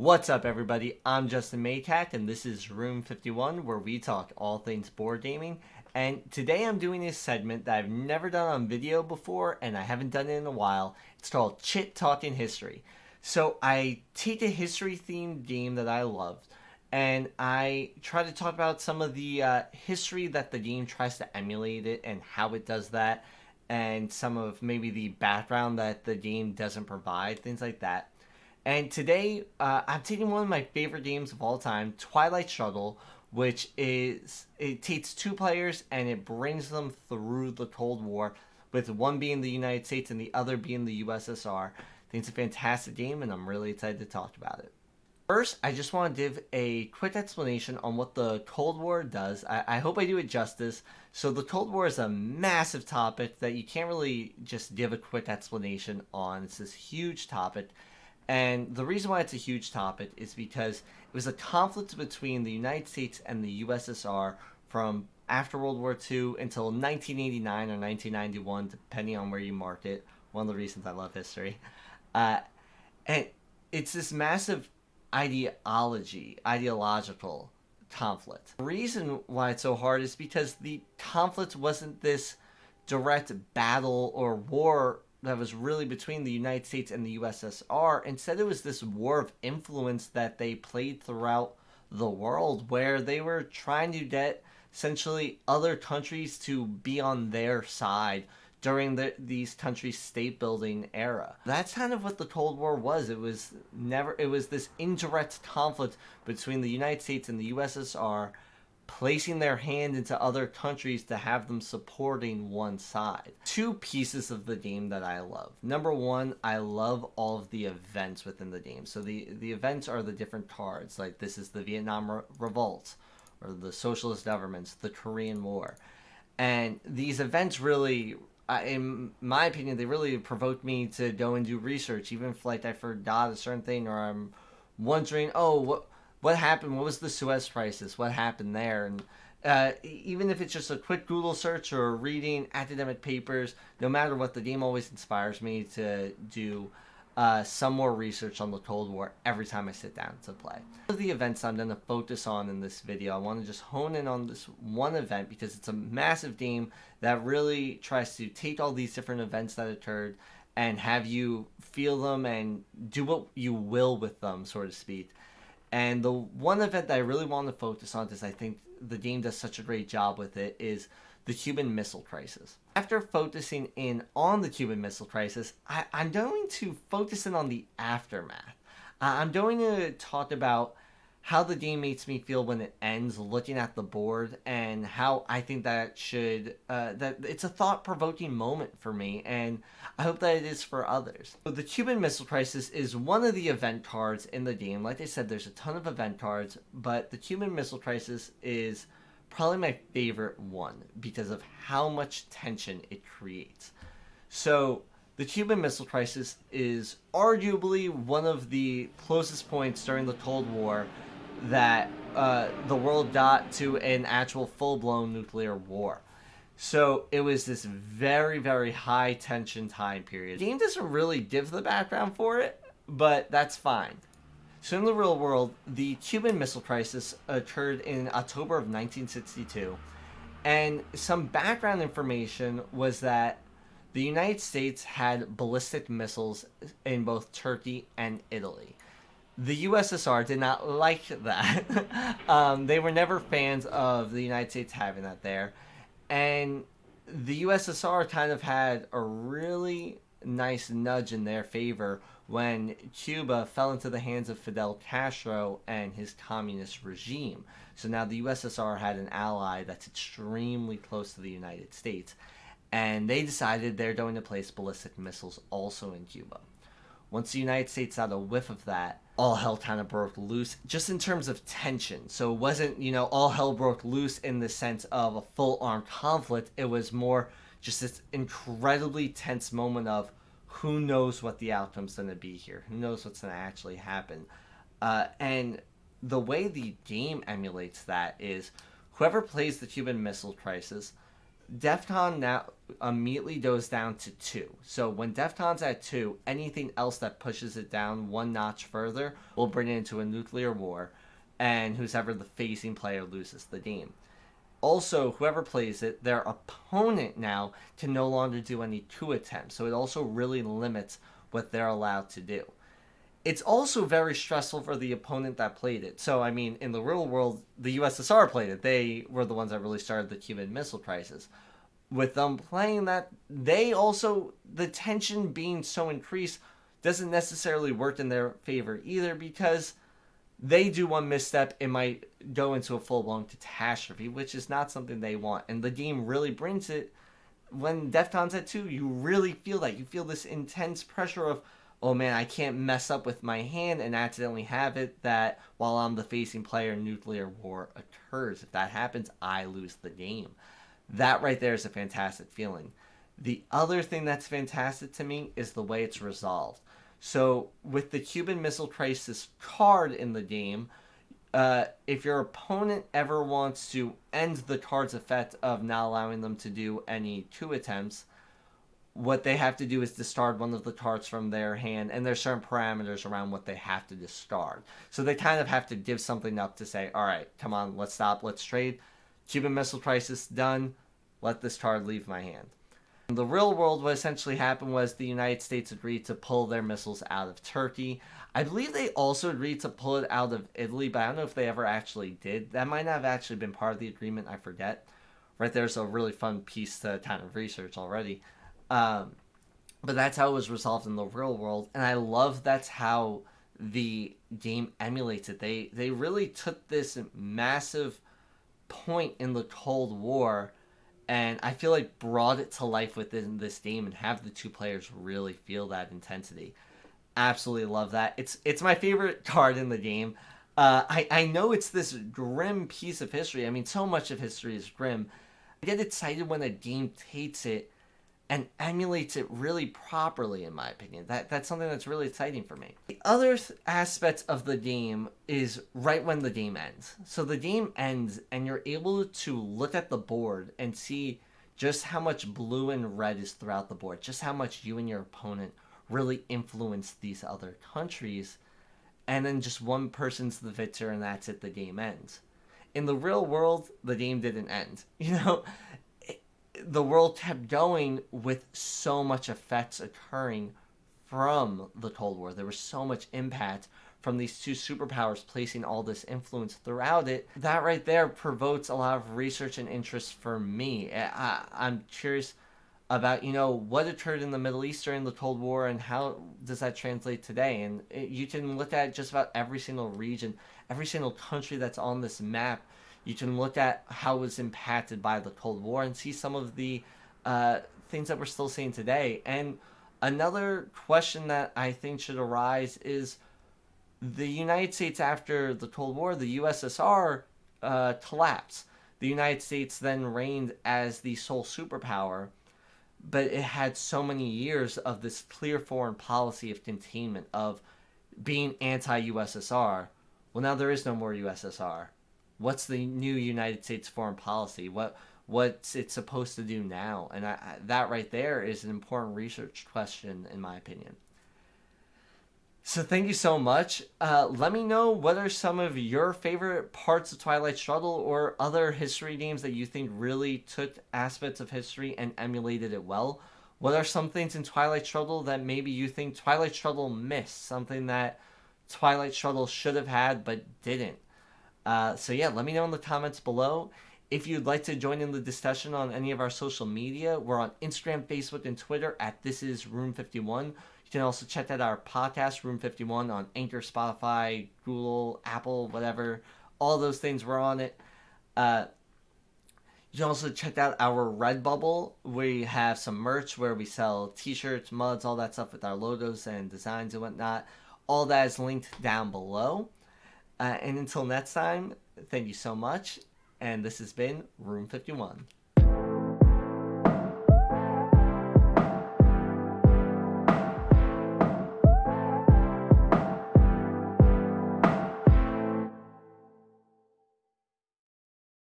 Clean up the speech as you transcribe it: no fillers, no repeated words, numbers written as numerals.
What's up, everybody? I'm Justin Maytack, and this is Room 51, where we talk all things board gaming. And today I'm doing a segment that I've never done on video before, and I haven't done it in a while. It's called Chit Talking History. So I take a history-themed game that I loved, and I try to talk about some of the history that the game tries to emulate it and how it does that, and some of maybe the background that the game doesn't provide, things like that. And today, I'm taking one of my favorite games of all time, Twilight Struggle, which it takes two players and it brings them through the Cold War, with one being the United States and the other being the USSR. I think it's a fantastic game, and I'm really excited to talk about it. First, I just want to give a quick explanation on what the Cold War does. I hope I do it justice. So the Cold War is a massive topic that you can't really just give a quick explanation on. It's this huge topic. And the reason why it's a huge topic is because it was a conflict between the United States and the USSR from after World War II until 1989 or 1991, depending on where you mark it. One of the reasons I love history. And it's this massive ideological conflict. The reason why it's so hard is because the conflict wasn't this direct battle or war that was really between the United States and the USSR. Instead, it was this war of influence that they played throughout the world, where they were trying to get essentially other countries to be on their side during these countries' state building era. That's kind of what the Cold War was. It was this indirect conflict between the United States and the USSR, placing their hand into other countries to have them supporting one side. Two pieces of the game that I love. Number one, I love all of the events within the game. So the events are the different cards. Like, this is the Vietnam Revolt, or the Socialist Governments, the Korean War. And these events really, in my opinion, they really provoked me to go and do research, even if like I forgot a certain thing, or I'm wondering, what happened? What was the Suez Crisis? What happened there? And even if it's just a quick Google search or reading academic papers, no matter what, the game always inspires me to do some more research on the Cold War every time I sit down to play. One of the events I'm going to focus on in this video, I want to just hone in on this one event because it's a massive game that really tries to take all these different events that occurred and have you feel them and do what you will with them, so to speak. And the one event that I really want to focus on, because I think the game does such a great job with it, is the Cuban Missile Crisis. After focusing in on the Cuban Missile Crisis, I'm going to focus in on the aftermath. I'm going to talk about how the game makes me feel when it ends, looking at the board, and how I think that that it's a thought-provoking moment for me, and I hope that it is for others. So the Cuban Missile Crisis is one of the event cards in the game. Like I said, there's a ton of event cards, but the Cuban Missile Crisis is probably my favorite one because of how much tension it creates. So the Cuban Missile Crisis is arguably one of the closest points during the Cold War that the world got to an actual full-blown nuclear war. So it was this very, very high-tension time period. The game doesn't really give the background for it, but that's fine. So in the real world, the Cuban Missile Crisis occurred in October of 1962, and some background information was that the United States had ballistic missiles in both Turkey and Italy. The USSR did not like that. They were never fans of the United States having that there. And the USSR kind of had a really nice nudge in their favor when Cuba fell into the hands of Fidel Castro and his communist regime. So now the USSR had an ally that's extremely close to the United States. And they decided they're going to place ballistic missiles also in Cuba. Once the United States got a whiff of that, all hell kind of broke loose, just in terms of tension. So it wasn't, all hell broke loose in the sense of a full armed conflict. It was more just this incredibly tense moment of who knows what the outcome's going to be here? Who knows what's going to actually happen? And the way the game emulates that is whoever plays the Cuban Missile Crisis, Defcon now immediately goes down to 2. So when Defcon's at 2, anything else that pushes it down one notch further will bring it into a nuclear war, and who's ever the facing player loses the game. Also, whoever plays it, their opponent now can no longer do any coup attempts, so it also really limits what they're allowed to do. It's also very stressful for the opponent that played it. So, I mean, in the real world, the USSR played it. They were the ones that really started the Cuban Missile Crisis. With them playing that, they also, the tension being so increased doesn't necessarily work in their favor either, because they do one misstep, it might go into a full-blown catastrophe, which is not something they want. And the game really brings it. When Defcon's at 2, you really feel that. You feel this intense pressure of, oh man, I can't mess up with my hand and accidentally have it that while I'm the facing player, nuclear war occurs. If that happens, I lose the game. That right there is a fantastic feeling. The other thing that's fantastic to me is the way it's resolved. So with the Cuban Missile Crisis card in the game, if your opponent ever wants to end the card's effect of not allowing them to do any coup attempts, what they have to do is discard one of the cards from their hand, and there's certain parameters around what they have to discard. So they kind of have to give something up to say, all right, come on, let's stop, let's trade. Cuban Missile Crisis done, let this card leave my hand. In the real world, what essentially happened was the United States agreed to pull their missiles out of Turkey. I believe they also agreed to pull it out of Italy, but I don't know if they ever actually did. That might not have actually been part of the agreement, I forget. Right there's a really fun piece to kind of research already. But that's how it was resolved in the real world, and I love that's how the game emulates it. They really took this massive point in the Cold War, and I feel like brought it to life within this game and have the two players really feel that intensity. Absolutely love that. It's my favorite card in the game. I know it's this grim piece of history. I mean, so much of history is grim. I get excited when a game takes it and emulates it really properly, in my opinion. That's something that's really exciting for me. The other aspect of the game is right when the game ends. So the game ends, and you're able to look at the board and see just how much blue and red is throughout the board, just how much you and your opponent really influenced these other countries, and then just one person's the victor, and that's it, the game ends. In the real world, the game didn't end. The world kept going with so much effects occurring from the Cold War. There was so much impact from these two superpowers placing all this influence throughout it. That right there provokes a lot of research and interest for me. I'm curious about, what occurred in the Middle East during the Cold War and how does that translate today. And you can look at just about every single region, every single country that's on this map. You can look at how it was impacted by the Cold War and see some of the things that we're still seeing today. And another question that I think should arise is the United States after the Cold War, the USSR collapsed. The United States then reigned as the sole superpower, but it had so many years of this clear foreign policy of containment, of being anti-USSR. Well, now there is no more USSR. What's the new United States foreign policy? What's it supposed to do now? And that right there is an important research question, in my opinion. So thank you so much. Let me know what are some of your favorite parts of Twilight Struggle or other history games that you think really took aspects of history and emulated it well. What are some things in Twilight Struggle that maybe you think Twilight Struggle missed? Something that Twilight Struggle should have had but didn't. So yeah, let me know in the comments below. If you'd like to join in the discussion on any of our social media, we're on Instagram, Facebook, and Twitter at This Is Room 51. You can also check out our podcast, Room 51, on Anchor, Spotify, Google, Apple, whatever. All those things, we're on it. You can also check out our Redbubble. We have some merch where we sell t-shirts, mugs, all that stuff with our logos and designs and whatnot. All that is linked down below. And until next time, thank you so much. And this has been Room 51.